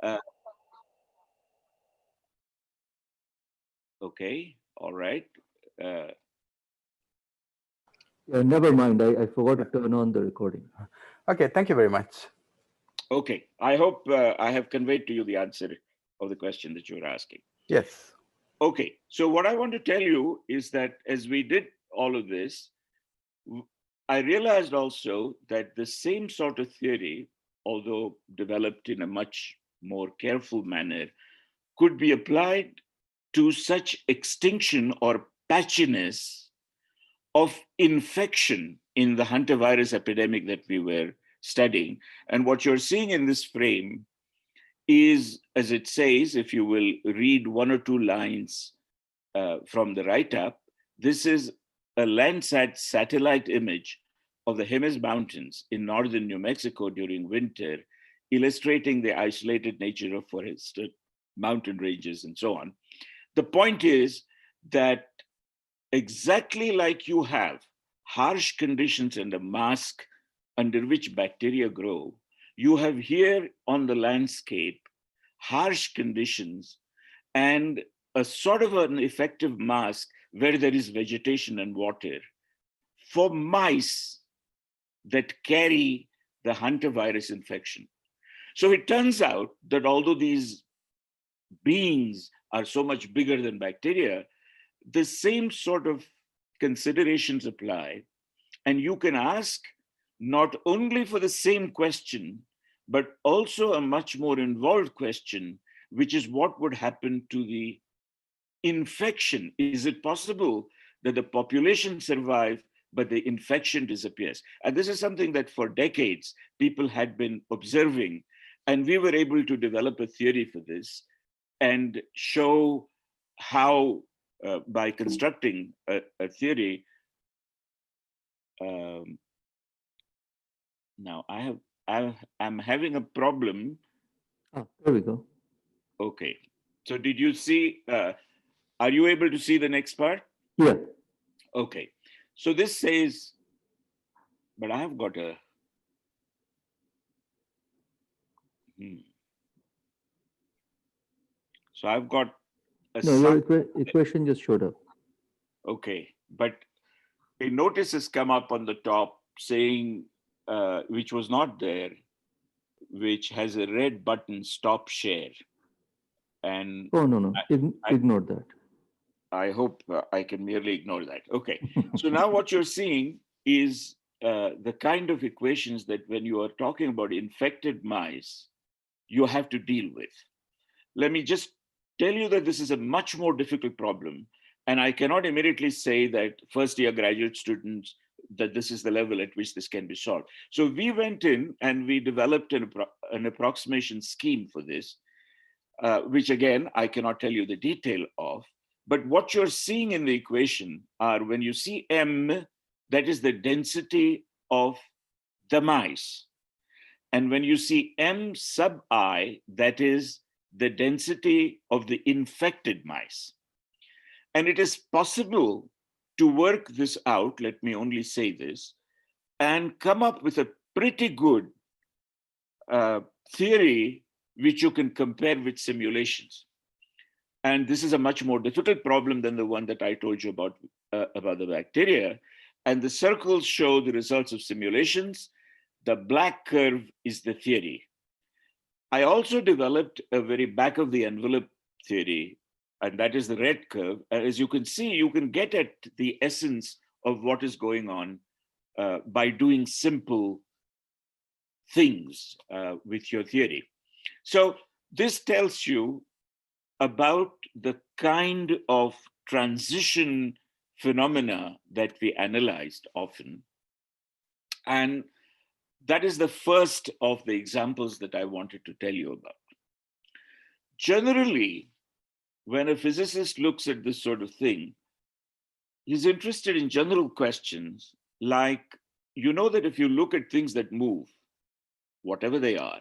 Uh, okay, all right. Uh, Never mind. I forgot to turn on the recording. Okay, thank you very much. okay, I hope I have conveyed to you the answer of the question that you were asking. Yes. Okay, so what I want to tell you is that as we did all of this, I realized also that the same sort of theory, although developed in a much more careful manner, could be applied to such extinction or patchiness of infection in the hantavirus epidemic that we were studying. And what you're seeing in this frame is, as it says, if you will read one or two lines from the write-up, this is a Landsat satellite image of the Jemez Mountains in northern New Mexico during winter, illustrating the isolated nature of forested mountain ranges and so on. The point is that exactly like you have harsh conditions and a mask under which bacteria grow, you have here on the landscape harsh conditions and a sort of an effective mask where there is vegetation and water for mice that carry the hantavirus infection. So it turns out that although these beings are so much bigger than bacteria, the same sort of considerations apply. And you can ask not only for the same question, but also a much more involved question, which is what would happen to the infection. Is it possible that the population survive, but the infection disappears? And this is something that for decades people had been observing. And we were able to develop a theory for this and show how, by constructing a theory, um, now I'm having a problem. Ah, there we go. Okay. So did you see, are you able to see the next part? Yeah. Okay. So this says, but I have got a, so I've got a No, your sum. equation just showed up. Okay. But a notice has come up on the top saying, which was not there, which has a red button, stop share. And Oh, no. I, Ignore that. I hope I can merely ignore that. Okay. So now what you're seeing is the kind of equations that when you are talking about infected mice, you have to deal with. Let me just tell you that this is a much more difficult problem. And I cannot immediately say that first year graduate students, that this is the level at which this can be solved. So we went in and we developed an approximation scheme for this, which again, I cannot tell you the detail of. But what you're seeing in the equation are when you see M, that is the density of the mice. And when you see M sub I, that is the density of the infected mice. And it is possible to work this out, let me only say this, and come up with a pretty good theory which you can compare with simulations. And this is a much more difficult problem than the one that I told you about the bacteria. And the circles show the results of simulations. The black curve is the theory. I also developed a very back of the envelope theory, and that is the red curve. And as you can see, you can get at the essence of what is going on by doing simple things with your theory. So this tells you about the kind of transition phenomena that we analyzed often. And that is the first of the examples that I wanted to tell you about. Generally, when a physicist looks at this sort of thing, he's interested in general questions like, you know that if you look at things that move, whatever they are,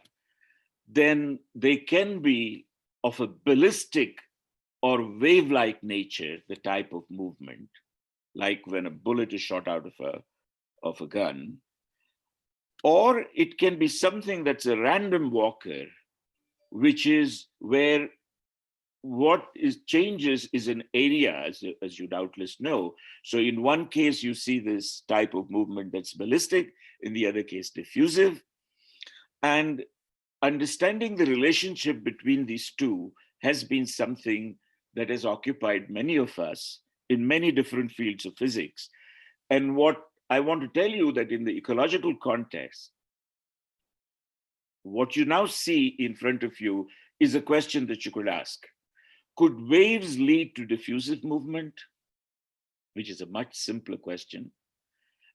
then they can be of a ballistic or wave-like nature, the type of movement, like when a bullet is shot out of a gun, or it can be something that's a random walker, which is where what is changes is an area, as you doubtless know. So in one case, you see this type of movement that's ballistic, in the other case, diffusive. And understanding the relationship between these two has been something that has occupied many of us in many different fields of physics. And what I want to tell you that in the ecological context, what you now see in front of you is a question that you could ask. Could waves lead to diffusive movement? Which is a much simpler question.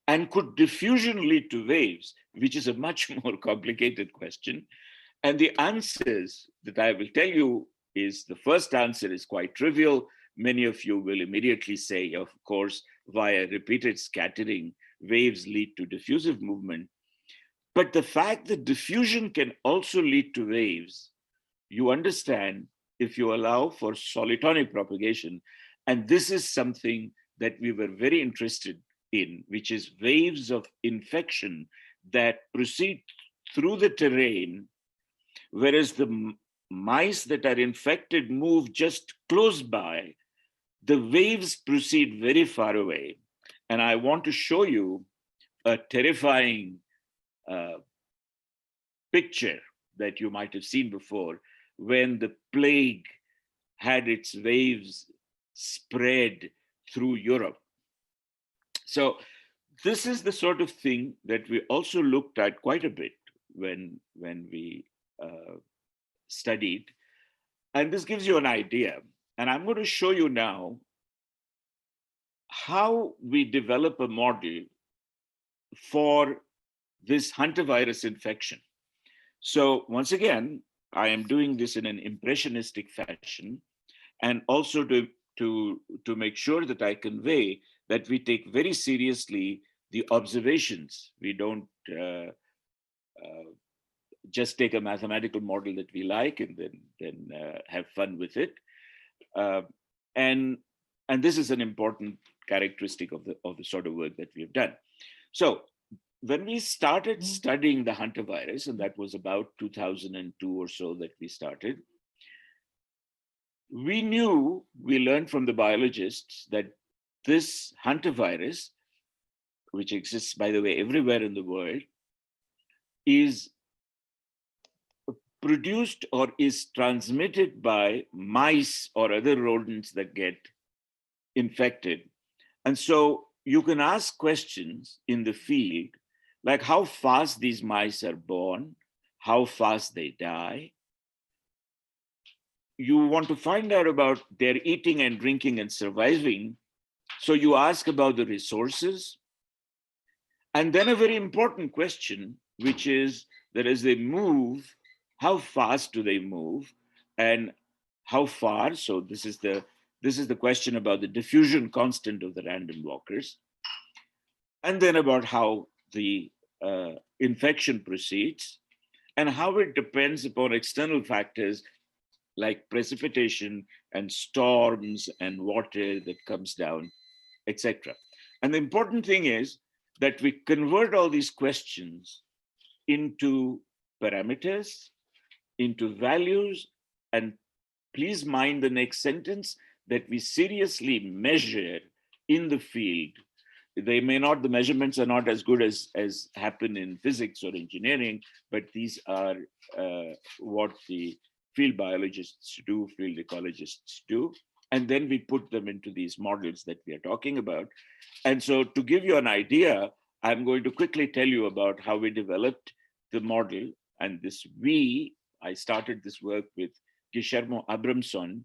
And could diffusion lead to waves? Which is a much more complicated question. And the answers that I will tell you is, the first answer is quite trivial. Many of you will immediately say, of course, via repeated scattering, waves lead to diffusive movement. But the fact that diffusion can also lead to waves, you understand if you allow for solitonic propagation. And this is something that we were very interested in, which is waves of infection that proceed through the terrain, whereas the mice that are infected move just close by. The waves proceed very far away. And I want to show you a terrifying picture that you might have seen before, when the plague had its waves spread through Europe. So this is the sort of thing that we also looked at quite a bit when we studied. And this gives you an idea. And I'm going to show you now how we develop a model for this hantavirus infection. So once again, I am doing this in an impressionistic fashion, and also to make sure that I convey that we take very seriously the observations. We don't just take a mathematical model that we like and then have fun with it. And this is an important characteristic of the sort of work that we have done. So when we started studying the hantavirus, and that was about 2002 or so that we started, we learned from the biologists that this hantavirus, which exists, by the way, everywhere in the world, is produced or is transmitted by mice or other rodents that get infected. And so you can ask questions in the field, like how fast these mice are born, how fast they die. You want to find out about their eating and drinking and surviving. So you ask about the resources. And then a very important question, which is that as they move, how fast do they move and how far? So this is the question about the diffusion constant of the random walkers. And then about how the infection proceeds and how it depends upon external factors like precipitation and storms and water that comes down, etc. And the important thing is that we convert all these questions into parameters, into values, and please mind the next sentence, that we seriously measure in the field. They may not, the measurements are not as good as happen in physics or engineering, but these are what the field biologists do, field ecologists do. And then we put them into these models that we are talking about. And so to give you an idea, I'm going to quickly tell you about how we developed the model. And I started this work with Guillermo Abramson.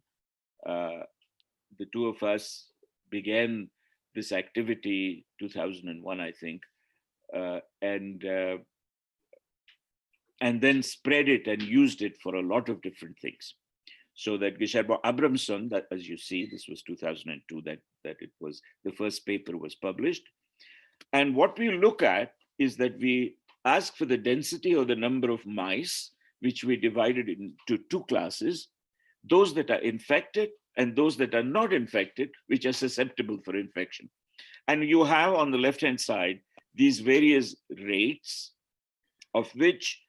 The two of us began this activity 2001, I think, and then spread it and used it for a lot of different things. So that Guillermo Abramson, that as you see, this was 2002 that it was, the first paper was published. And what we look at is that we ask for the density or the number of mice, which we divided into two classes, those that are infected and those that are not infected, which are susceptible for infection. And you have on the left-hand side, these various rates, of which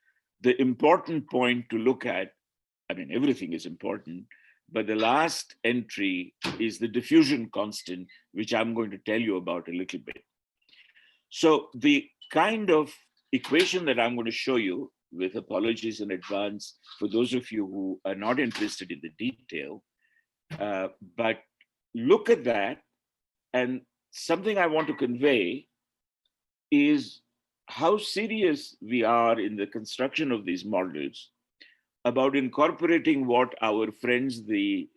the important point to look at I mean, everything is important, but the last entry is the diffusion constant, which I'm going to tell you about a little bit. So the kind of equation that I'm going to show you, with apologies in advance for those of you who are not interested in the detail, but look at that, and something I want to convey is how serious we are in the construction of these models about incorporating what our friends, the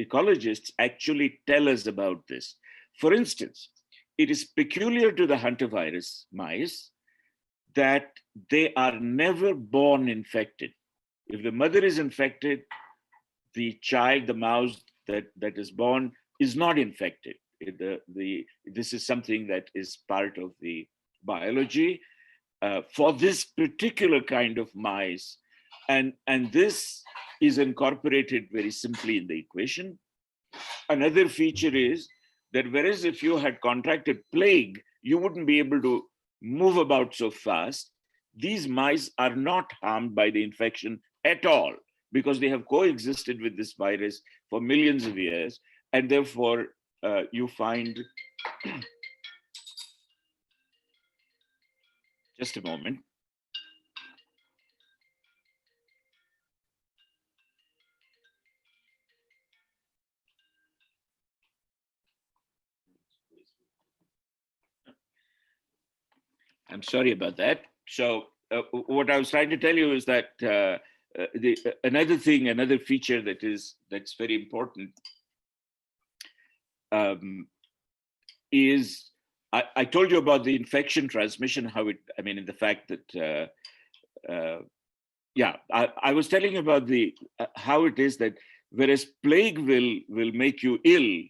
ecologists, actually tell us about this. For instance, it is peculiar to the hantavirus mice that they are never born infected. If the mother is infected, the child, the mouse that is born, is not infected. This is something that is part of the biology for this particular kind of mice. And this is incorporated very simply in the equation. Another feature is that whereas if you had contracted plague, you wouldn't be able to move about so fast. These mice are not harmed by the infection at all, because they have coexisted with this virus for millions of years. And therefore, you find, just a moment. I'm sorry about that. So what I was trying to tell you is that another feature that's very important is I told you about the infection transmission, in the fact that I was telling you about how it is that whereas plague will make you ill,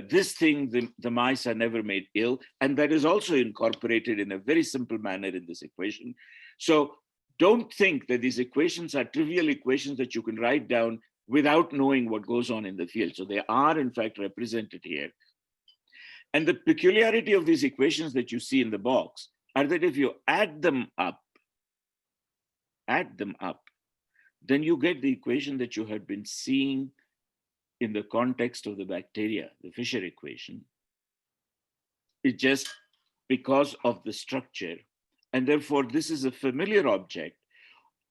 this thing, the mice are never made ill, and that is also incorporated in a very simple manner in this equation. So don't think that these equations are trivial equations that you can write down without knowing what goes on in the field. So they are in fact represented here. And the peculiarity of these equations that you see in the box are that if you add them up, then you get the equation that you have been seeing in the context of the bacteria, the Fisher equation. It's just because of the structure. And therefore, this is a familiar object,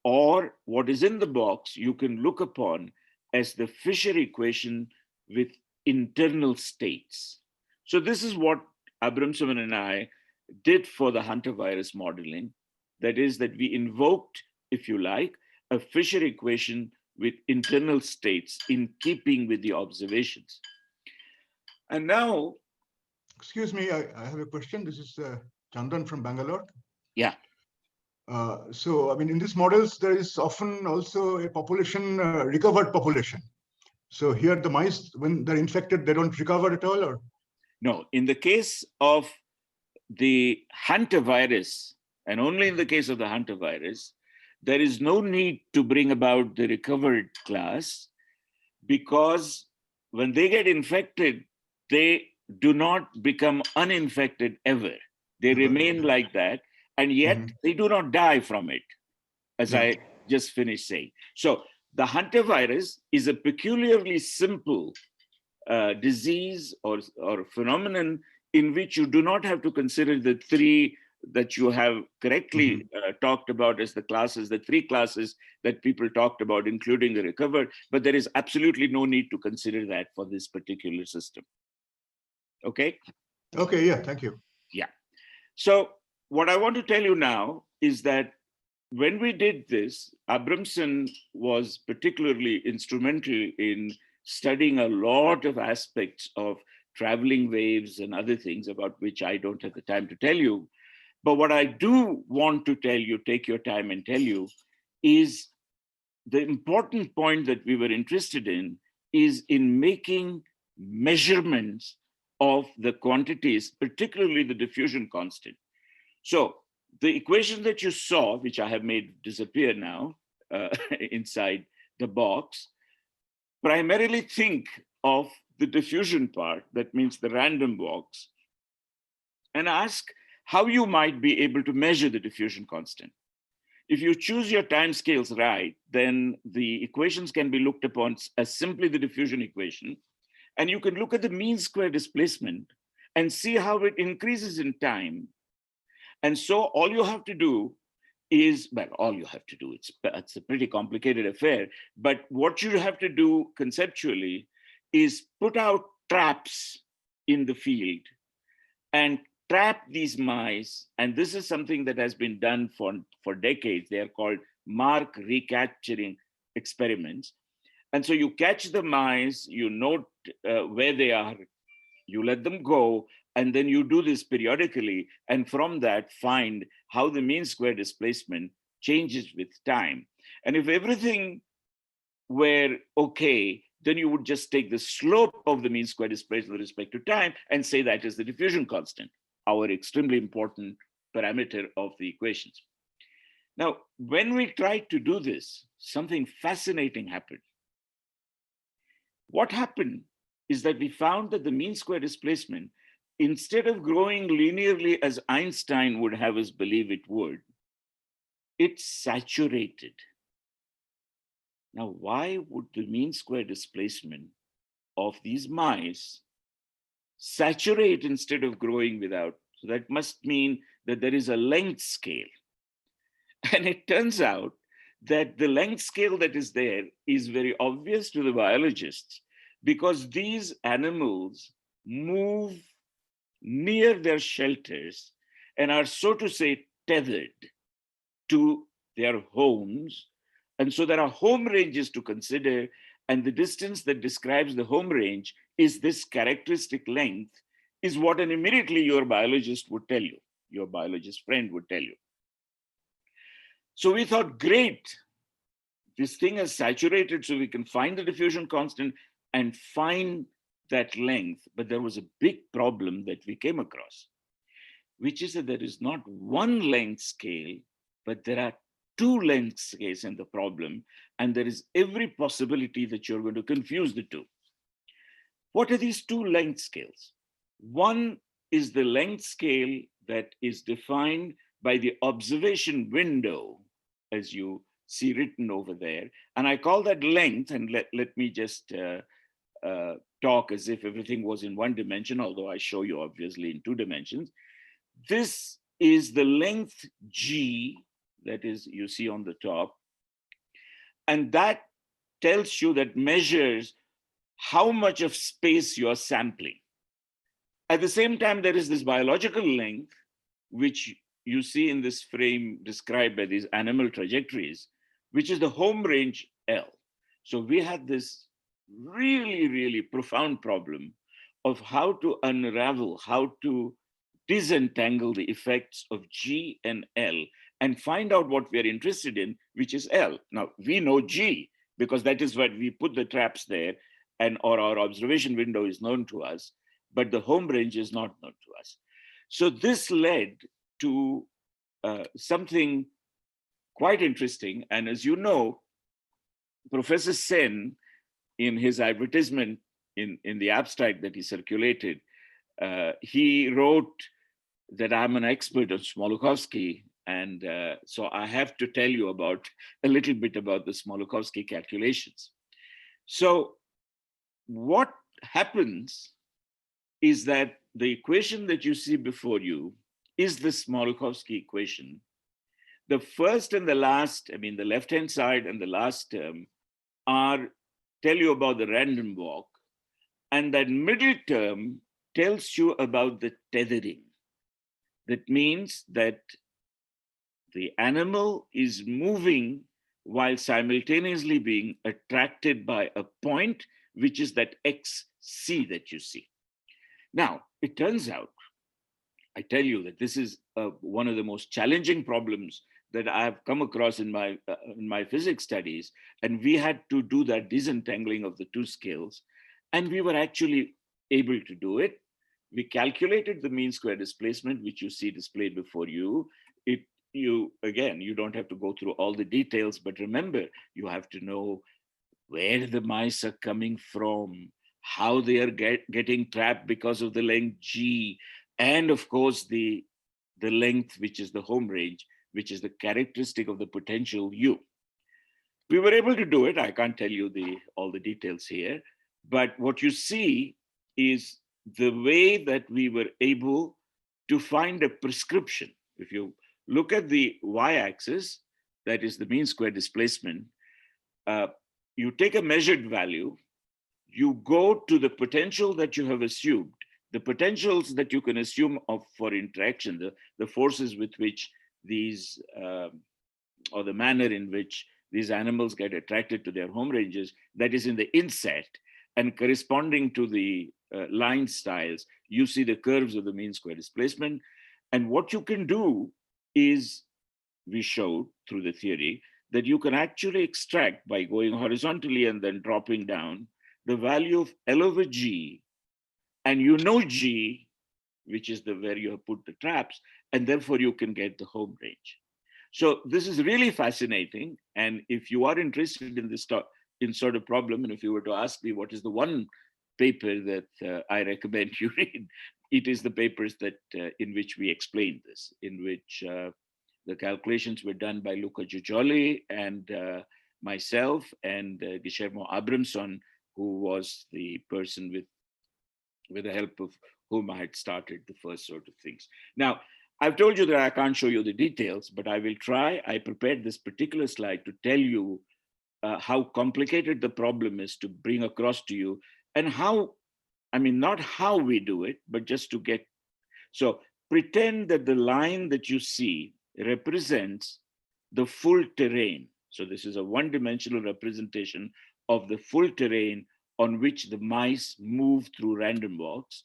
or what is in the box you can look upon as the Fisher equation with internal states. So this is what Abramson and I did for the hantavirus modeling. That is that we invoked, if you like, a Fisher equation with internal states in keeping with the observations. And now... Excuse me, I have a question. This is Chandan from Bangalore. Yeah. So, in these models, there is often also a population, recovered population. So here the mice, when they're infected, they don't recover at all, or? No, in the case of the hantavirus, and only in the case of the hantavirus, there is no need to bring about the recovered class, because when they get infected, they do not become uninfected ever. They remain like that, and yet they do not die from it, as I just finished saying. So the hantavirus is a peculiarly simple disease or phenomenon in which you do not have to consider the three that you have correctly talked about as the classes, the three classes that people talked about, including the recovered, but there is absolutely no need to consider that for this particular system. Okay? Okay, yeah, thank you. Yeah. So what I want to tell you now is that when we did this, Abramson was particularly instrumental in studying a lot of aspects of traveling waves and other things about which I don't have the time to tell you. But what I do want to tell you, take your time and tell you, is the important point that we were interested in is in making measurements of the quantities, particularly the diffusion constant. So the equation that you saw, which I have made disappear now inside the box, primarily think of the diffusion part, that means the random box, and ask how you might be able to measure the diffusion constant. If you choose your time scales right, then the equations can be looked upon as simply the diffusion equation. And you can look at the mean square displacement and see how it increases in time. And so all you have to do is, well, all you have to do, it's a pretty complicated affair, but what you have to do conceptually is put out traps in the field and trap these mice. And this is something that has been done for decades. They are called mark recapturing experiments. And so you catch the mice, you note where they are, you let them go, and then you do this periodically. And from that, find how the mean square displacement changes with time. And if everything were okay, then you would just take the slope of the mean square displacement with respect to time and say that is the diffusion constant, our extremely important parameter of the equations. Now, when we tried to do this, something fascinating happened. What happened is that we found that the mean square displacement, instead of growing linearly as Einstein would have us believe it would, it saturated. Now, why would the mean square displacement of these mice saturate instead of growing without? So that must mean that there is a length scale. And it turns out that the length scale that is there is very obvious to the biologists, because these animals move near their shelters and are, so to say, tethered to their homes. And so there are home ranges to consider, and the distance that describes the home range is this characteristic length, is what immediately your biologist would tell you, your biologist friend would tell you. So we thought, great, this thing has saturated, so we can find the diffusion constant and find that length. But there was a big problem that we came across, which is that there is not one length scale, but there are two length scales in the problem, and there is every possibility that you're going to confuse the two. What are these two length scales? One is the length scale that is defined by the observation window, as you see written over there. And I call that length, and let me just talk as if everything was in one dimension, although I show you obviously in two dimensions. This is the length G, that is, you see on the top. And that tells you, that measures how much of space you're sampling. At the same time, there is this biological length, which you see in this frame described by these animal trajectories, which is the home range L. So we had this really, really profound problem of how to unravel, how to disentangle the effects of G and L and find out what we're interested in, which is L. Now, we know G because that is what we put the traps there, and or our observation window is known to us, but the home range is not known to us. So this led to something quite interesting. And as you know, Professor Sen, in his advertisement in the abstract that he circulated, he wrote that I'm an expert on Smoluchowski. And so I have to tell you about a little bit about the Smoluchowski calculations. So what happens is that the equation that you see before you is the Smoluchowski equation. The first and the last, I mean, the left-hand side and the last term tell you about the random walk. And that middle term tells you about the tethering. That means that the animal is moving while simultaneously being attracted by a point, which is that XC that you see. Now, it turns out, I tell you that this is one of the most challenging problems that I've come across in my physics studies. And we had to do that disentangling of the two scales. And we were actually able to do it. We calculated the mean square displacement, which you see displayed before you. Again, you don't have to go through all the details, but remember, you have to know where the mice are coming from, how they are getting trapped because of the length G, and of course the length, which is the home range, which is the characteristic of the potential U. We were able to do it. I can't tell you all the details here, but what you see is the way that we were able to find a prescription. If you look at the y-axis, that is the mean square displacement, you take a measured value, you go to the potential that you have assumed, the potentials that you can assume for interaction, the forces with which these, or the manner in which these animals get attracted to their home ranges, that is in the inset, and corresponding to the line styles, you see the curves of the mean square displacement. And what you can do is, we showed through the theory, that you can actually extract by going horizontally and then dropping down the value of L over G, and you know G, which is where you have put the traps, and therefore you can get the home range. So this is really fascinating. And if you are interested in this sort of problem, and if you were to ask me what is the one paper that I recommend you read, it is the papers that in which we explain this, in which the calculations were done by Luca Giugioli and myself and Guillermo Abramson, who was the person with the help of whom I had started the first sort of things. Now, I've told you that I can't show you the details, but I will try. I prepared this particular slide to tell you how complicated the problem is to bring across to you, and how, I mean, not how we do it, but just to get, so pretend that the line that you see represents the full terrain. So this is a one-dimensional representation of the full terrain on which the mice move through random walks.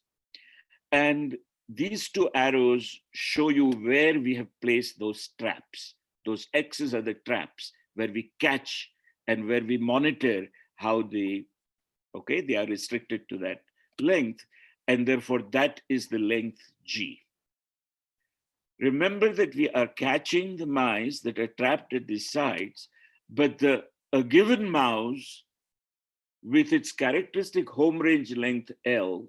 And these two arrows show you where we have placed those traps. Those X's are the traps where we catch and where we monitor how they are restricted to that length. And therefore that is the length G. Remember that we are catching the mice that are trapped at these sites, but a given mouse with its characteristic home range length L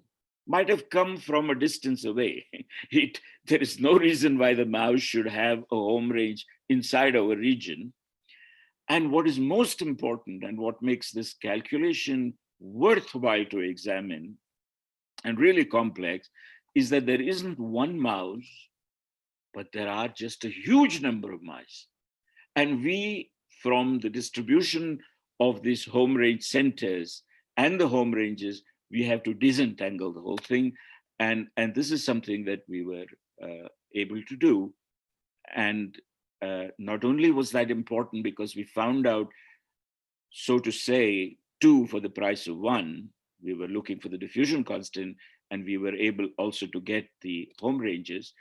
might have come from a distance away. There is no reason why the mouse should have a home range inside our region. And what is most important, and what makes this calculation worthwhile to examine and really complex, is that there isn't one mouse, but there are just a huge number of mice. And we, from the distribution of these home range centers and the home ranges, we have to disentangle the whole thing. And this is something that we were able to do. And not only was that important because we found out, so to say, 2 for the price of 1, we were looking for the diffusion constant, and we were able also to get the home ranges,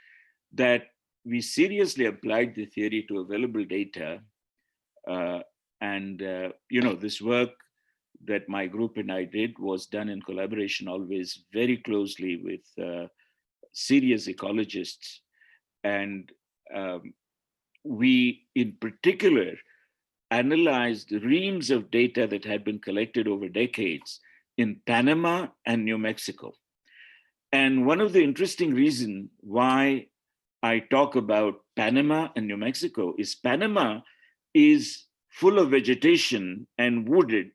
that we seriously applied the theory to available data. This work that my group and I did was done in collaboration always very closely with serious ecologists. And we, in particular, analyzed reams of data that had been collected over decades in Panama and New Mexico. And one of the interesting reasons why I talk about Panama and New Mexico is Panama is full of vegetation and wooded,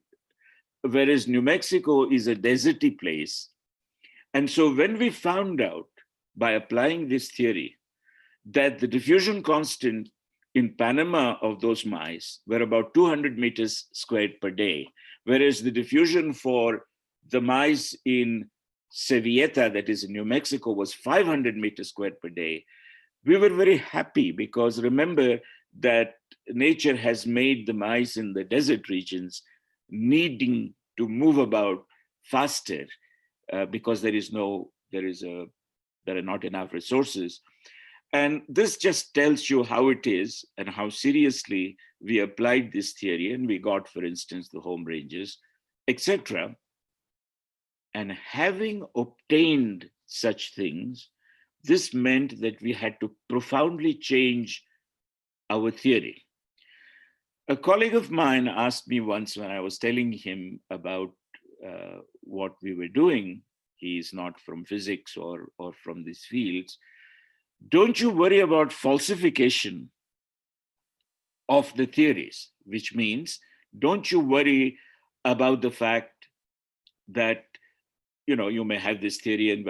whereas New Mexico is a deserty place. And so when we found out by applying this theory that the diffusion constant in Panama of those mice were about 200 meters squared per day, whereas the diffusion for the mice in Sevieta, that is in New Mexico, was 500 meters squared per day, we were very happy, because remember that nature has made the mice in the desert regions needing to move about faster because there are not enough resources. And this just tells you how it is and how seriously we applied this theory, and we got, for instance, the home ranges, etc. And having obtained such things, this meant that we had to profoundly change our theory. A colleague of mine asked me once, when I was telling him about what we were doing, he is not from physics or from these fields, don't you worry about falsification of the theories, which means don't you worry about the fact that you may have this theory, and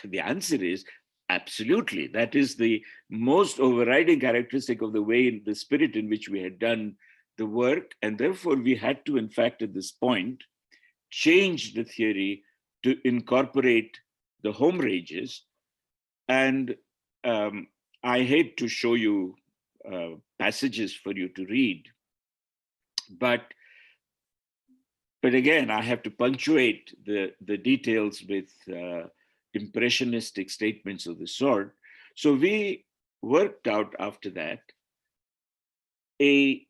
the answer is absolutely. That is the most overriding characteristic of the way, the spirit in which we had done the work, and therefore we had to, in fact, at this point, change the theory to incorporate the home ranges. And I hate to show you passages for you to read, but again, I have to punctuate the details with impressionistic statements of the sort. So we worked out after that a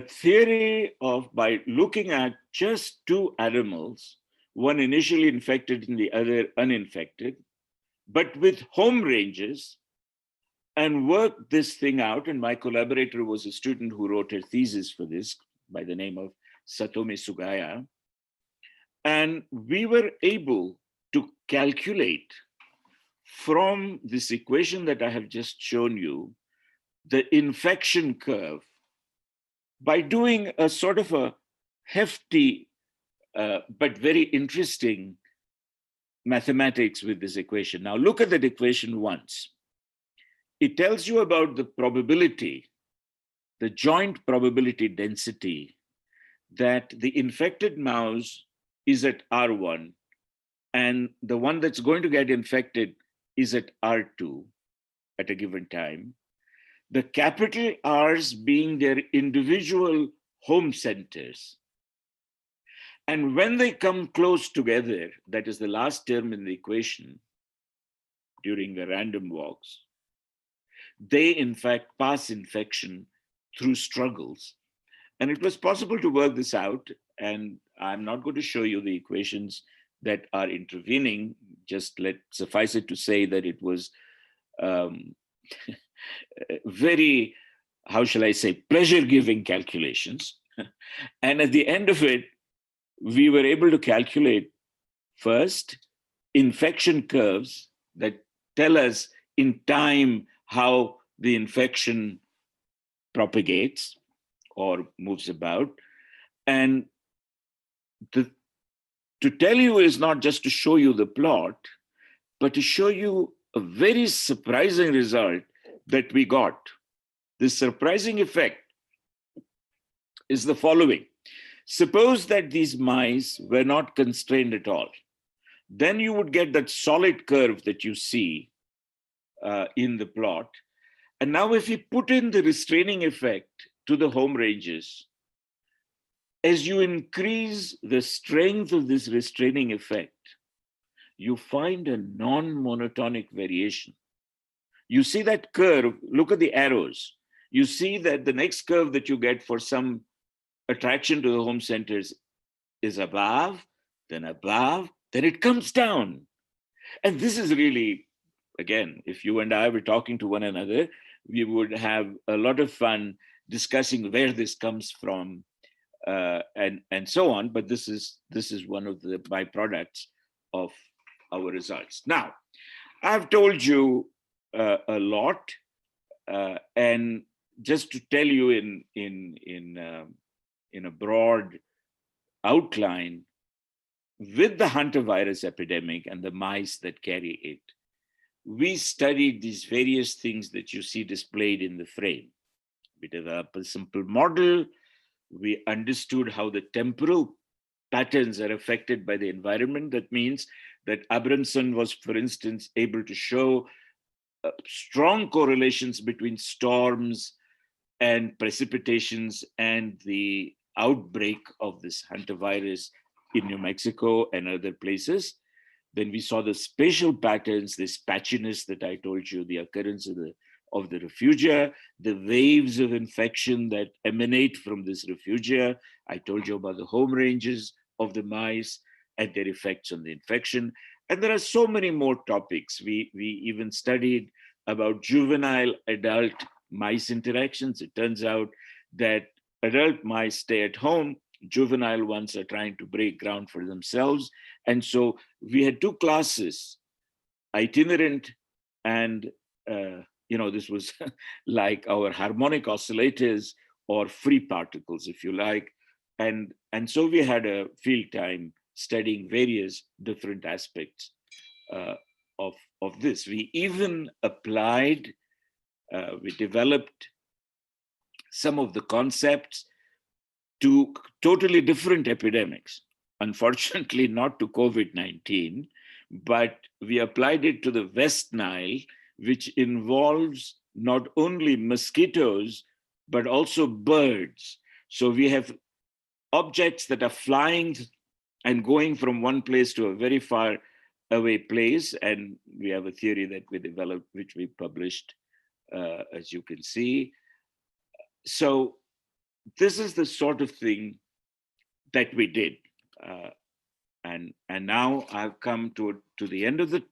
theory of, by looking at just two animals, one initially infected and the other uninfected, but with home ranges, and worked this thing out. And my collaborator was a student who wrote her thesis for this by the name of Satome Sugaya. And we were able to calculate from this equation that I have just shown you, the infection curve, by doing a sort of a hefty but very interesting mathematics with this equation. Now look at that equation once. It tells you about the probability, the joint probability density, that the infected mouse is at R1 and the one that's going to get infected is at R2 at a given time. The capital R's being their individual home centers. And when they come close together, that is the last term in the equation, during the random walks, they in fact pass infection through struggles. And it was possible to work this out. And I'm not going to show you the equations that are intervening. Just suffice it to say that it was very, how shall I say, pleasure-giving calculations. And at the end of it, we were able to calculate first infection curves that tell us in time how the infection propagates or moves about. And to tell you is not just to show you the plot, but to show you a very surprising result that we got. This surprising effect is the following. Suppose that these mice were not constrained at all. Then you would get that solid curve that you see in the plot. And now if we put in the restraining effect to the home ranges, as you increase the strength of this restraining effect, you find a non-monotonic variation. You see that curve, look at the arrows. You see that the next curve that you get for some attraction to the home centers is above, then it comes down. And this is really, again, if you and I were talking to one another, we would have a lot of fun discussing where this comes from and so on. But this is one of the byproducts of our results. Now, I've told you a lot, and just to tell you in a broad outline, with the hantavirus epidemic and the mice that carry it, we studied these various things that you see displayed in the frame. We developed a simple model. We understood how the temporal patterns are affected by the environment. That means that Abramson was, for instance, able to show strong correlations between storms and precipitations and the outbreak of this hantavirus in New Mexico and other places. Then we saw the spatial patterns, this patchiness that I told you, the occurrence of the refugia, the waves of infection that emanate from this refugia. I told you about the home ranges of the mice and their effects on the infection. And there are so many more topics. We even studied about juvenile adult mice interactions. It turns out that adult mice stay at home, juvenile ones are trying to break ground for themselves. And so we had two classes, itinerant and this was like our harmonic oscillators or free particles, if you like. And so we had a field time studying various different aspects of this. We even applied, we developed some of the concepts to totally different epidemics. Unfortunately, not to COVID-19, but we applied it to the West Nile, which involves not only mosquitoes, but also birds. So we have objects that are flying and going from one place to a very far away place. And we have a theory that we developed, which we published, as you can see. So this is the sort of thing that we did. And now I've come to the end of the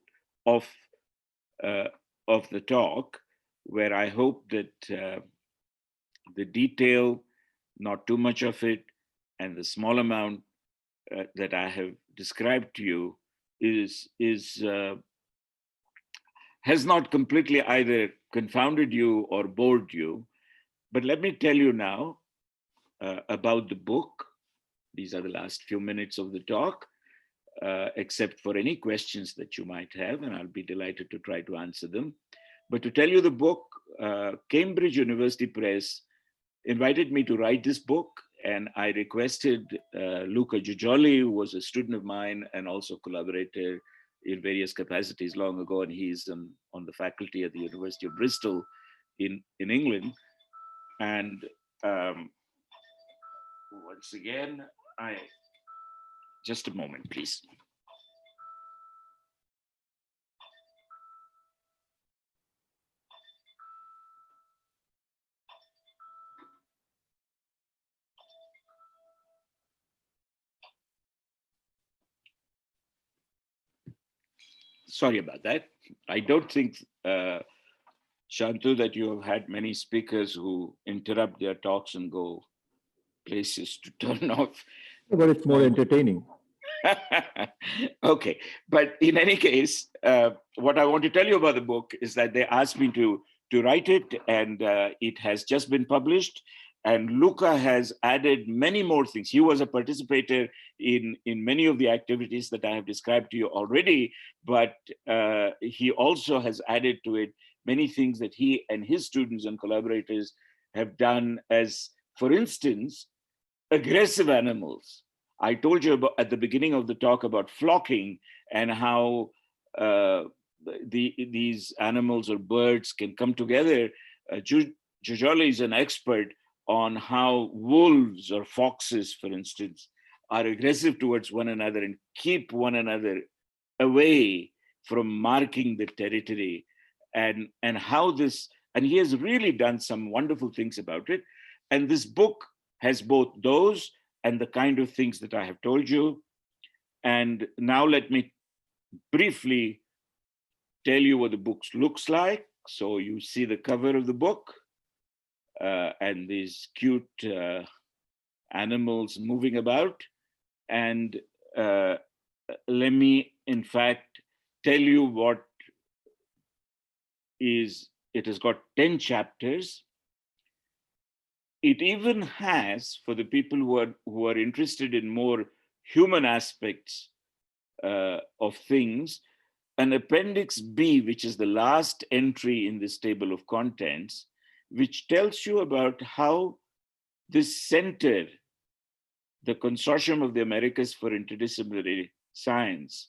talk, where I hope that the detail, not too much of it, and the small amount that I have described to you has not completely either confounded you or bored you. But let me tell you now about the book. These are the last few minutes of the talk, except for any questions that you might have, and I'll be delighted to try to answer them. But to tell you the book, Cambridge University Press invited me to write this book, and I requested Luca Giugioli, who was a student of mine and also collaborator in various capacities long ago, and he's on the faculty at the University of Bristol in England. And once again, just a moment, please. Sorry about that. I don't think, Shantu, that you have had many speakers who interrupt their talks and go places to turn off. But it's more entertaining. Okay, but in any case, what I want to tell you about the book is that they asked me to write it, and it has just been published. And Luca has added many more things. He was a participator in many of the activities that I have described to you already, but he also has added to it many things that he and his students and collaborators have done, as, for instance, aggressive animals. I told you about, at the beginning of the talk, about flocking and how these animals or birds can come together. Giugioli is an expert on how wolves or foxes, for instance, are aggressive towards one another and keep one another away from marking the territory, and how this, and he has really done some wonderful things about it. And this book has both those and the kind of things that I have told you. And now let me briefly tell you what the book looks like. So you see the cover of the book and these cute animals moving about. And let me, in fact, tell you what is, it has got 10 chapters. It even has, for the people who are interested in more human aspects of things, an Appendix B, which is the last entry in this table of contents, which tells you about how this center, the Consortium of the Americas for Interdisciplinary Science,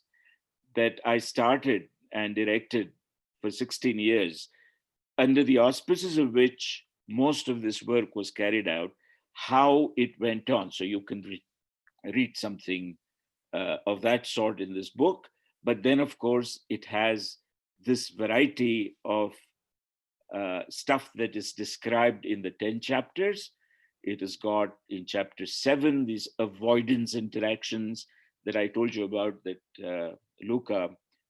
that I started and directed for 16 years, under the auspices of which most of this work was carried out, how it went on. So you can read something of that sort in this book. But then, of course, it has this variety of stuff that is described in the 10 chapters. It has got, in chapter 7, these avoidance interactions that I told you about, that Luca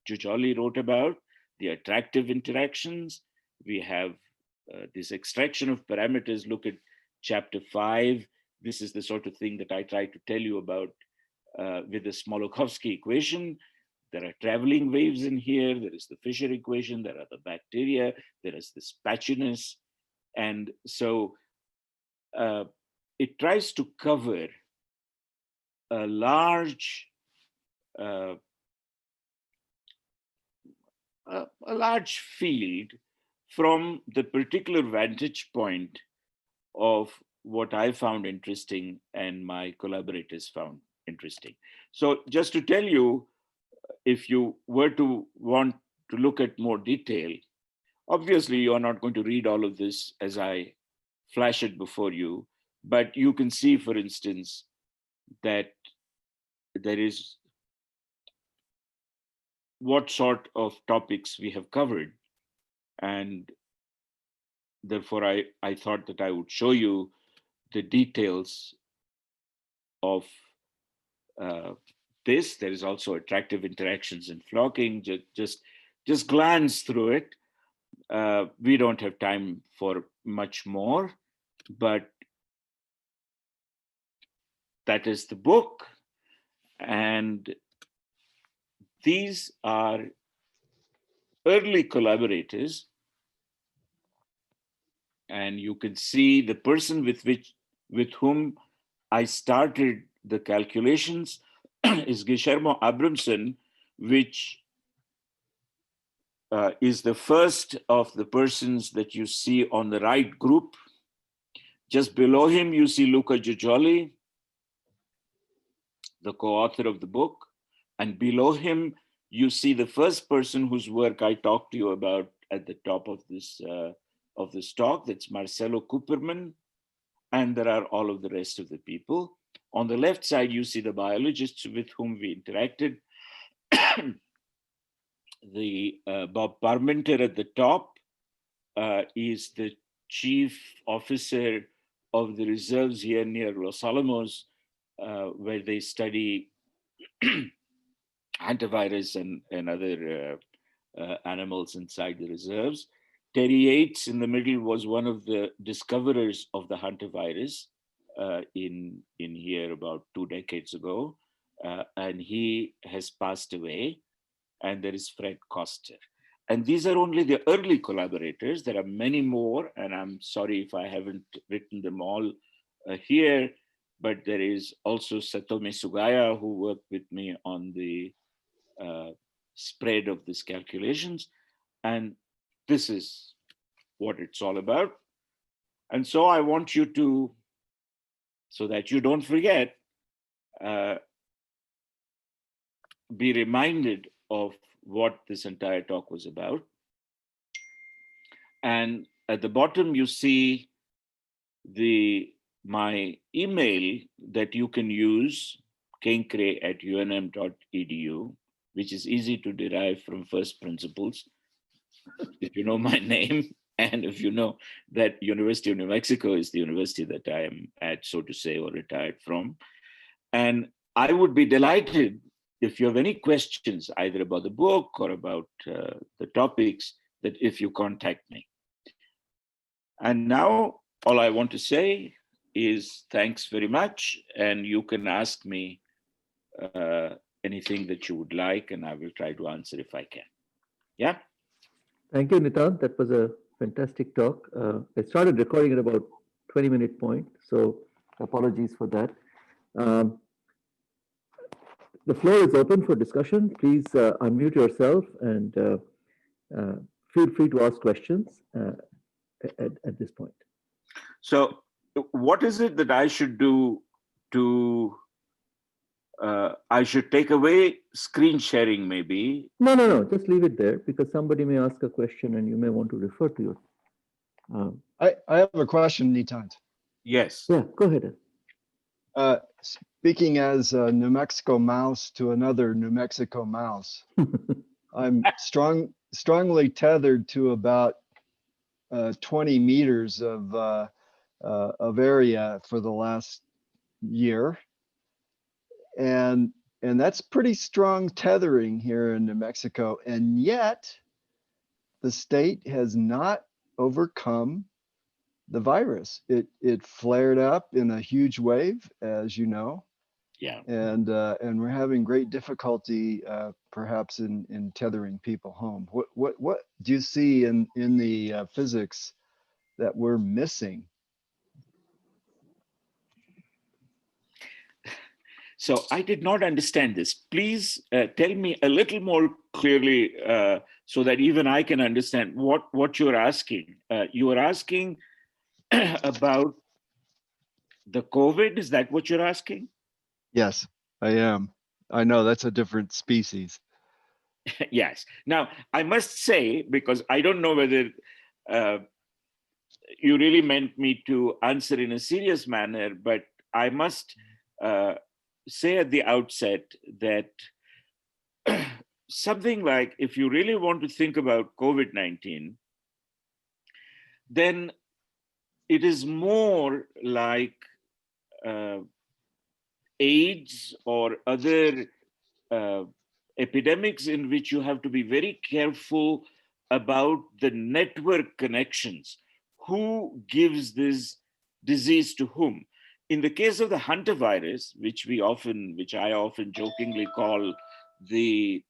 Giugioli wrote about, the attractive interactions. We have this extraction of parameters. Look at chapter 5. This is the sort of thing that I try to tell you about with the Smoluchowski equation, there are traveling waves in here, there is the Fisher equation, there are the bacteria, there is this patchiness. And so it tries to cover a large field from the particular vantage point of what I found interesting and my collaborators found interesting. So just to tell you, if you were to want to look at more detail, obviously you're not going to read all of this as I flash it before you, but you can see, for instance, that there is what sort of topics we have covered. And therefore, I thought that I would show you the details of this. There is also attractive interactions in flocking. Just glance through it. We don't have time for much more, but that is the book. And these are early collaborators. And you can see the person with whom I started the calculations is Guillermo Abramson, which is the first of the persons that you see on the right group. Just below him, you see Luca Giugioli, the co-author of the book. And below him, you see the first person whose work I talked to you about at the top of this talk. That's Marcelo Cooperman. And there are all of the rest of the people. On the left side, you see the biologists with whom we interacted. The Bob Parmenter at the top is the chief officer of the reserves here near Los Alamos, where they study hantavirus and other animals inside the reserves. Terry Yates in the middle was one of the discoverers of the hantavirus in here about 2 decades ago, and he has passed away. And there is Fred Koster. And these are only the early collaborators. There are many more, and I'm sorry if I haven't written them all here, but there is also Satome Sugaya, who worked with me on the spread of these calculations. And this is what it's all about. And so I want you to, so that you don't forget, be reminded of what this entire talk was about. And at the bottom, you see my email that you can use, kenkre@unm.edu, which is easy to derive from first principles. If you know my name, and if you know that University of New Mexico is the university that I am at, so to say, or retired from. And I would be delighted if you have any questions, either about the book or about the topics, that if you contact me. And now all I want to say is thanks very much. And you can ask me anything that you would like, and I will try to answer if I can. Yeah. Thank you, Nitant. That was a fantastic talk. I started recording at about 20-minute point, so apologies for that. The floor is open for discussion. Please unmute yourself and feel free to ask questions at this point. So what is it that I should do to, I should take away screen sharing maybe? No, just leave it there because somebody may ask a question and you may want to refer to it. I have a question, Nitant. Yes. Yeah, go ahead. Speaking as a New Mexico mouse to another New Mexico mouse, I'm strongly tethered to about 20 meters of area for the last year, and that's pretty strong tethering here in New Mexico, and yet the state has not overcome the virus. It flared up in a huge wave, as you know, Yeah. and we're having great difficulty, perhaps in tethering people home. What do you see in the physics that we're missing? So I did not understand this. Please tell me a little more clearly so that even I can understand what you're asking. You are asking about the COVID. Is that what you're asking? Yes, I am. I know that's a different species. Yes. Now, I must say, because I don't know whether you really meant me to answer in a serious manner, but I must say at the outset that something like, if you really want to think about COVID-19, then it is more like AIDS or other epidemics in which you have to be very careful about the network connections. Who gives this disease to whom? In the case of the hantavirus, which I often jokingly call the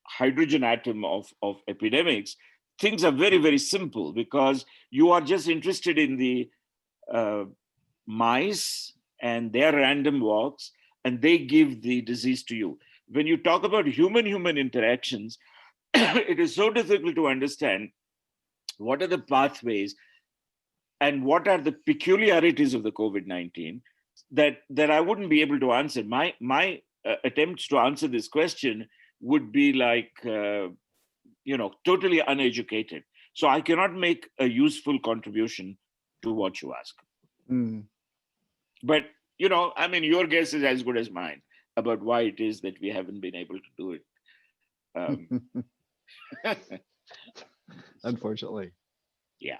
hydrogen atom of epidemics, things are very, very simple because you are just interested in the mice and their random walks, and they give the disease to you. When you talk about human-human interactions, it is so difficult to understand what are the pathways and what are the peculiarities of the COVID-19 that I wouldn't be able to answer. My attempts to answer this question would be like, totally uneducated. So I cannot make a useful contribution to what you ask. Mm. But, I mean, your guess is as good as mine about why it is that we haven't been able to do it. Unfortunately. Yeah.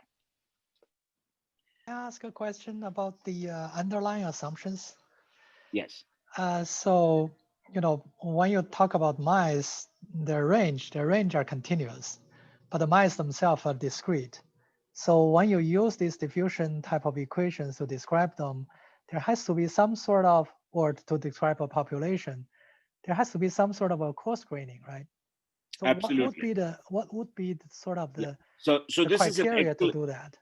Can I ask a question about the underlying assumptions? Yes. So, when you talk about mice, their range are continuous, but the mice themselves are discrete. So when you use these diffusion type of equations to describe them, there has to be some sort of, or to describe a population, there has to be some sort of a cross-graining, right? So Absolutely. what would be the sort of the, so the this is criteria to do that?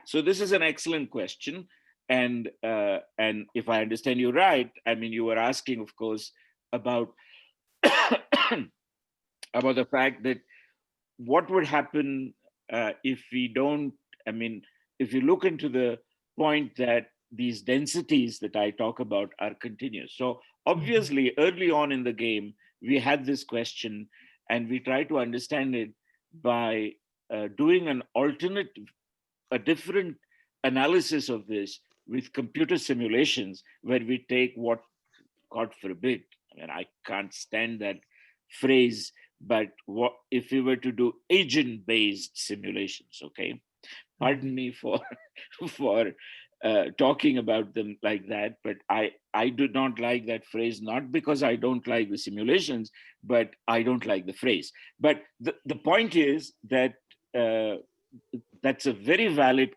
So this is an excellent question, and if I understand you right, I mean, you were asking, of course, about about the fact that what would happen if we don't, I mean, if you look into the point that these densities that I talk about are continuous. So obviously, early on in the game, we had this question, and we tried to understand it by doing a different analysis of this with computer simulations, where we take what, God forbid, I mean, I can't stand that phrase, but what if we were to do agent-based simulations? Okay, pardon me for for talking about them like that, but I do not like that phrase, not because I don't like the simulations, but I don't like the phrase. But the point is that that's a very valid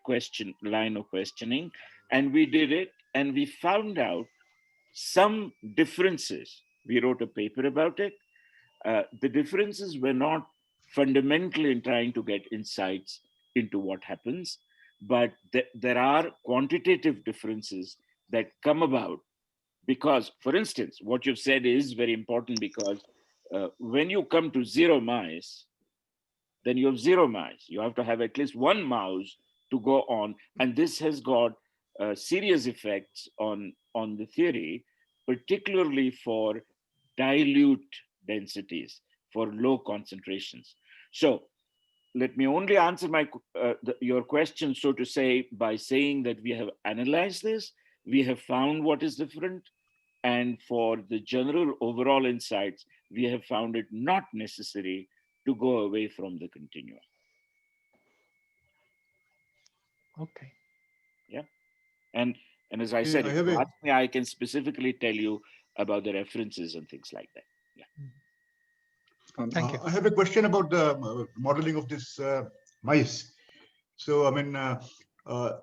line of questioning, and we did it, and we found out some differences. We wrote a paper about it. The differences were not fundamental in trying to get insights into what happens, but there are quantitative differences that come about because, for instance, what you've said is very important, because when you come to zero mice, then you have zero mice. You have to have at least one mouse to go on. And this has got serious effects on the theory, particularly for dilute densities, for low concentrations. So let me only answer your question, so to say, by saying that we have analyzed this, we have found what is different, and for the general overall insights, we have found it not necessary to go away from the continuum. Okay. Yeah. And as I said, if you ask me, I can specifically tell you about the references and things like that. Yeah. Thank you. I have a question about the modeling of this mice. So, I mean,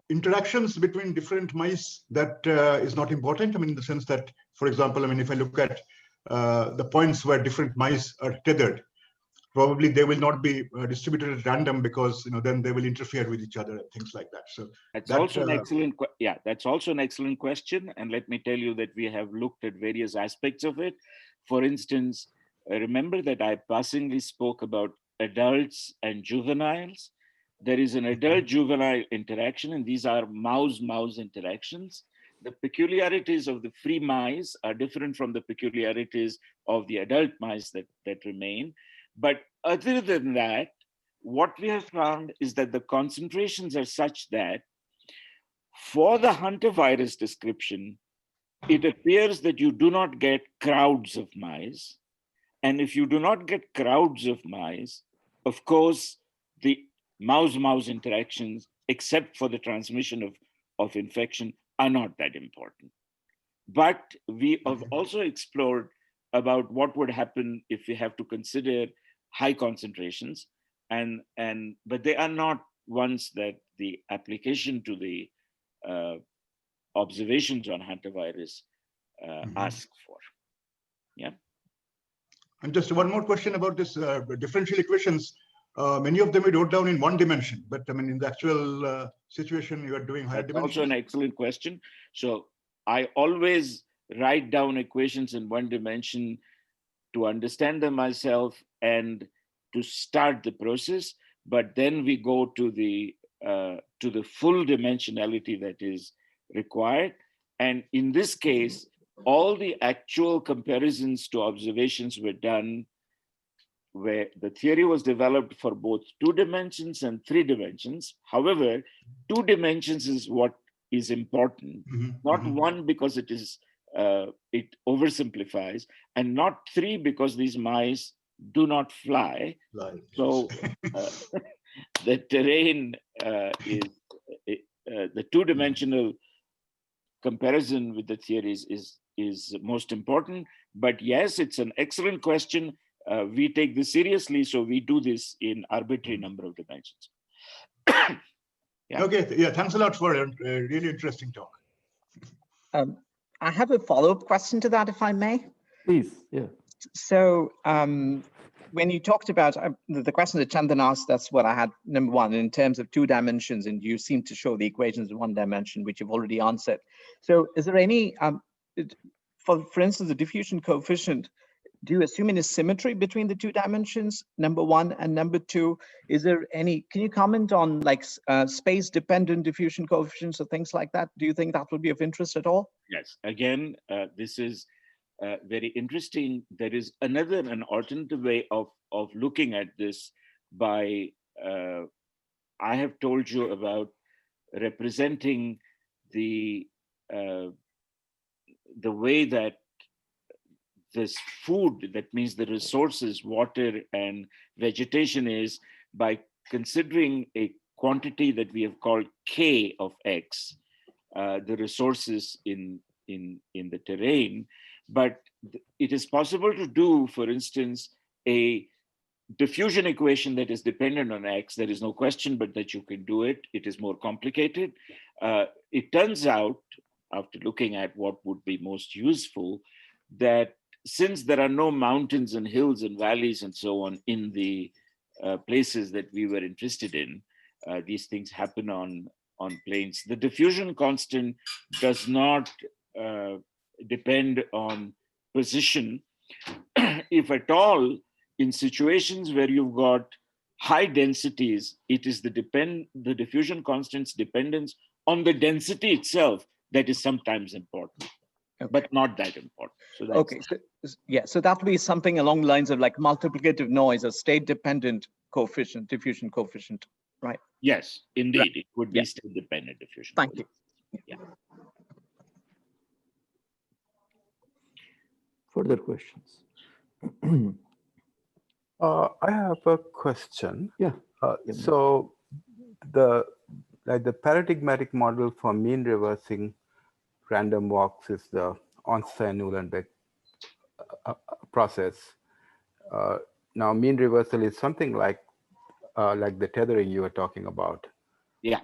interactions between different mice, that is not important. I mean, in the sense that, for example, I mean, if I look at the points where different mice are tethered, probably they will not be distributed at random, because then they will interfere with each other and things like that. So that's that, also an excellent that's also an excellent question, and let me tell you that we have looked at various aspects of it. For instance, remember that I passingly spoke about adults and juveniles. There is an adult-juvenile interaction, and these are mouse-mouse interactions. The peculiarities of the free mice are different from the peculiarities of the adult mice that remain. But other than that, what we have found is that the concentrations are such that for the hantavirus description, it appears that you do not get crowds of mice. And if you do not get crowds of mice, of course, the mouse-mouse interactions, except for the transmission of infection, are not that important. But we have also explored about what would happen if we have to consider high concentrations, but they are not ones that the application to the observations on hantavirus ask for. Yeah. And just one more question about this differential equations. Many of them we wrote down in one dimension, but I mean, in the actual situation, you are doing higher dimensions. Also an excellent question. So I always write down equations in one dimension to understand them myself and to start the process. But then we go to the full dimensionality that is required. And in this case, all the actual comparisons to observations were done where the theory was developed for both 2 dimensions and 3 dimensions. However, 2 dimensions is what is important, not 1 because it is it oversimplifies, and not 3 because these mice do not fly. So the terrain is the 2-dimensional comparison with the theories is most important. But yes, it's an excellent question. We take this seriously, so we do this in arbitrary number of dimensions. Yeah. Okay, yeah, thanks a lot for a really interesting talk. I have a follow-up question to that, if I may. Please, yeah. So when you talked about the question that Chandan asked, that's what I had, number one, in terms of 2 dimensions, and you seem to show the equations in 1 dimension, which you've already answered. So is there any, for instance, the diffusion coefficient, do you assume any symmetry between the 2 dimensions, number 1, and number 2? Is there any, can you comment on like space-dependent diffusion coefficients or things like that? Do you think that would be of interest at all? Yes, again, this is very interesting. There is an alternative way of looking at this by, I have told you about representing the way that this food, that means the resources, water and vegetation, is by considering a quantity that we have called K of X, the resources in the terrain. But it is possible to do, for instance, a diffusion equation that is dependent on X. There is no question but that you can do it. It is more complicated. It turns out, after looking at what would be most useful, that since there are no mountains and hills and valleys and so on in the places that we were interested in, these things happen on plains. The diffusion constant does not depend on position. If at all, in situations where you've got high densities, it is the diffusion constant's dependence on the density itself that is sometimes important. Okay. But not that important. So that's okay. So that would be something along the lines of like multiplicative noise, a state-dependent coefficient, diffusion coefficient, right? Yes, indeed. Right. It would be state-dependent diffusion. Thank you. Yeah. Further questions? I have a question. Yeah. So the paradigmatic model for mean reversing random walks is the Ornstein-Uhlenbeck process. Now, mean reversal is something like the tethering you were talking about. Yeah.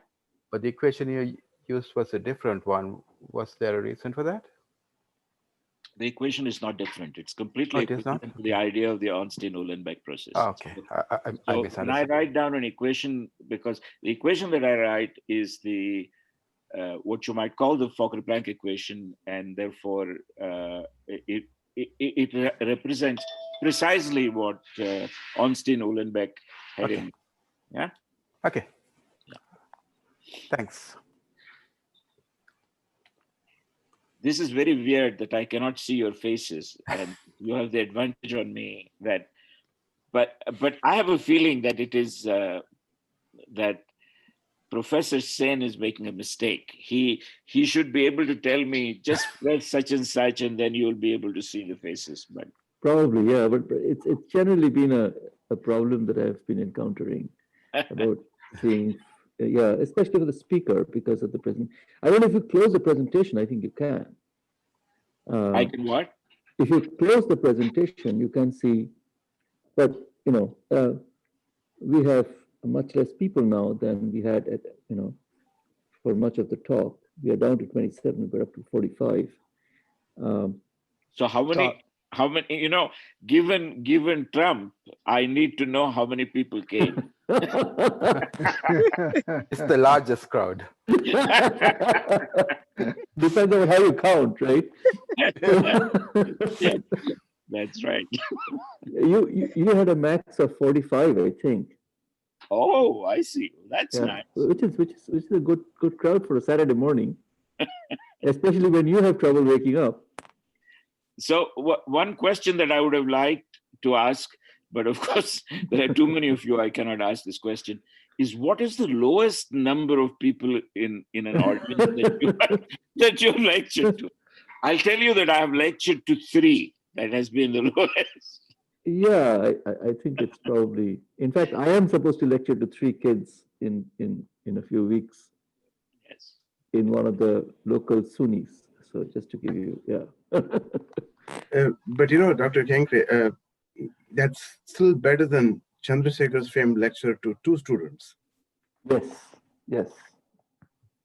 but the equation you used was a different one. Was there a reason for that? The equation is not different. It's completely Oh, it is not? equivalent to the idea of the Ornstein-Uhlenbeck process. Oh, okay. I So when I misunderstood. write down an equation, because the equation that I write is the what you might call the Fokker-Planck equation, and therefore it represents precisely what Ornstein-Uhlenbeck had Okay. in. Yeah. Okay. Yeah. Thanks. This is very weird that I cannot see your faces, and you have the advantage on me that. But I have a feeling that it is that Professor Sen is making a mistake. He should be able to tell me just press such and such, and then you'll be able to see the faces. But Probably, yeah, but it's generally been a problem that I've been encountering about seeing, yeah, especially for the speaker because of the present. I don't know if you close the presentation, I think you can. I can what? If you close the presentation, you can see, but you know, we have much less people now than we had at, you know, for much of the talk. We are down to 27, we're up to 45. So how many? How many? You know, given Trump, I need to know how many people came. It's the largest crowd. Depends on how you count, right? Yeah, that's right. You had a max of 45, I think. Oh, I see. That's Yeah, nice. which is a good crowd for a Saturday morning, especially when you have trouble waking up. So one question that I would have liked to ask, but of course there are too many of you, I cannot ask this question, is what is the lowest number of people in an audience that you lectured to? I'll tell you that I have lectured to 3. That has been the lowest. Yeah, I think it's probably, in fact, I am supposed to lecture to 3 kids in a few weeks. Yes. In one of the local SUNYs. So just to give you, yeah. But you know, Dr. Kenkre, that's still better than Chandrasekhar's famed lecture to 2 students. Yes.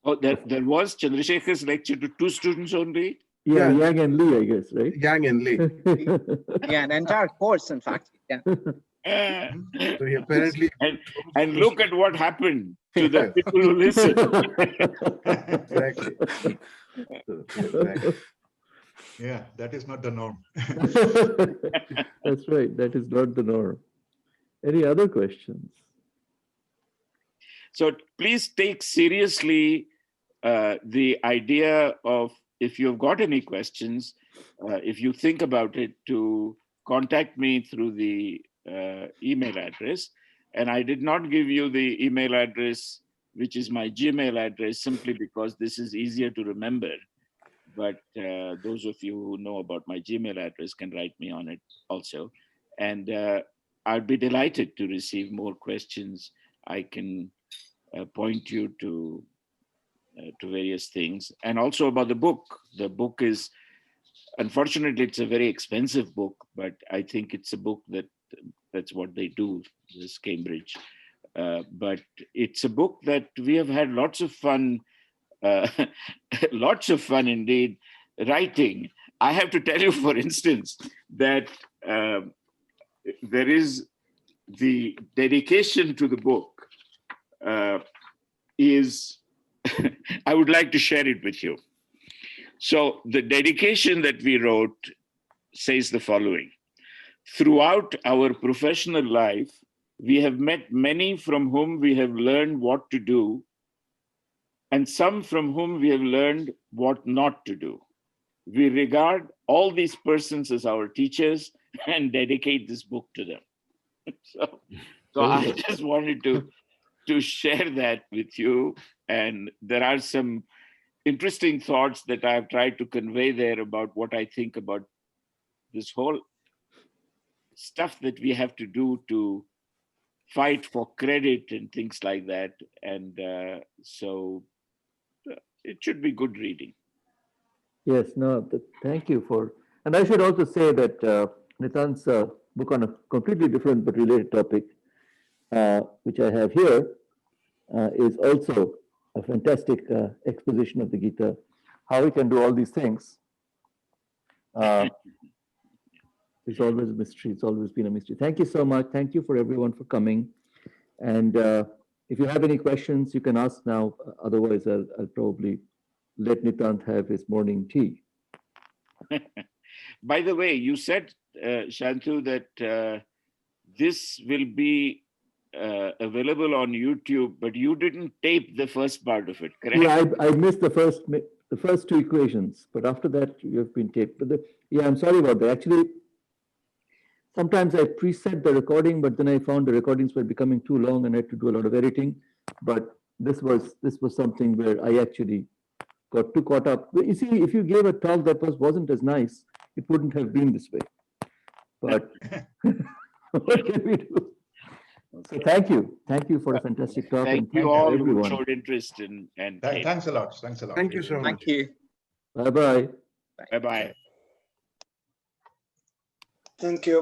Oh, there was Chandrasekhar's lecture to 2 students only? Yeah, Yeah. Yang and Lee, I guess, right? Yang and Lee. Yeah, an entire course, in fact. Yeah. So he apparently. And look at what happened to the people who listen. Exactly. Exactly. Yeah, that is not the norm. That's right. That is not the norm. Any other questions? So please take seriously the idea of, if you've got any questions, if you think about it, to contact me through the email address. And I did not give you the email address, which is my Gmail address, simply because this is easier to remember. But those of you who know about my Gmail address can write me on it also. And I'd be delighted to receive more questions. I can point you to various things. And also about the book. The book is, unfortunately, it's a very expensive book, but I think it's a book that's what they do, this Cambridge. But it's a book that we have had lots of fun, lots of fun indeed, writing. I have to tell you, for instance, that there is the dedication to the book is, I would like to share it with you. So the dedication that we wrote says the following: throughout our professional life, we have met many from whom we have learned what to do, and some from whom we have learned what not to do. We regard all these persons as our teachers and dedicate this book to them. So I just wanted to share that with you. And there are some interesting thoughts that I've tried to convey there about what I think about this whole stuff that we have to do to fight for credit and things like that. And so it should be good reading. Yes, no, thank you for, and I should also say that Nitant's book on a completely different but related topic, which I have here, is also a fantastic exposition of the Gita. How he can do all these things is always a mystery. It's always been a mystery. Thank you so much. Thank you for everyone for coming. And if you have any questions, you can ask now. Otherwise, I'll probably let Nitant have his morning tea. By the way, you said, Shantu, that this will be available on YouTube, but you didn't tape the first part of it, correct? Yeah, I missed the first two equations, but after that you have been taped. But yeah, I'm sorry about that. Actually, sometimes I preset the recording, but then I found the recordings were becoming too long and I had to do a lot of editing. But this was something where I actually got too caught up. You see, if you gave a talk that wasn't as nice, it wouldn't have been this way. But what can we do? So thank you for a fantastic talk. Thank you all who showed interest in and Thanks a lot. Thanks a lot. Thank you so much. Thank you. Bye-bye. bye-bye. Thank you.